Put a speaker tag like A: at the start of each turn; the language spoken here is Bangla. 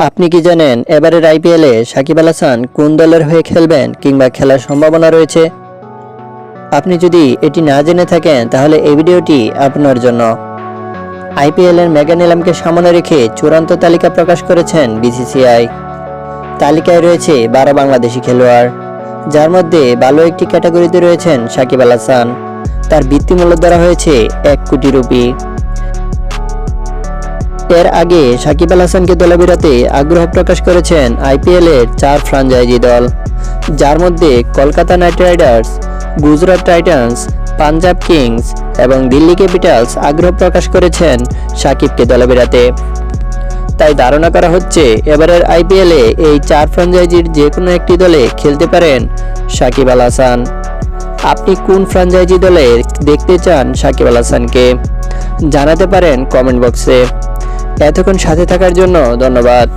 A: আপনি কি জানেন এবারের আইপিএলে সাকিব আল হাসান কোন দলের হয়ে খেলবেন কিংবা খেলার সম্ভাবনা রয়েছে? আপনি যদি এটি না জেনে থাকেন তাহলে এই ভিডিওটি আপনার জন্য। আইপিএলের মেগা নিলামকে সামনে রেখে চূড়ান্ত তালিকা প্রকাশ করেছেন বিসিসিআই। তালিকায় রয়েছে 12 বাংলাদেশি খেলোয়াড়, যার মধ্যে ভালো একটি ক্যাটাগরিতে রয়েছেন সাকিব আল হাসান। তার বৃত্তিমূল্য ধরা হয়েছে 1 কোটি রুপি। এর আগে সাকিব আল হাসানকে দলে ফেরাতে আগ্রহ প্রকাশ করেছেন আইপিএলের 4 ফ্র্যাঞ্চাইজি দল, যার মধ্যে Kolkata Knight Riders, Gujarat Titans, Punjab Kings এবং দিল্লি ক্যাপিটালস আগ্রহ প্রকাশ করেছেন সাকিবকে দলে ফেরাতে। তাই ধারণা করা হচ্ছে এবারের আইপিএলে এই 4 ফ্র্যাঞ্চাইজির যে কোনো একটি দলে খেলতে পারেন সাকিব আল হাসান। আপনি কোন ফ্র্যাঞ্চাইজি দলে দেখতে চান সাকিব আল হাসানকে? জানাতে পারেন কমেন্ট বক্সে। এতক্ষণ সাথে থাকার জন্য ধন্যবাদ।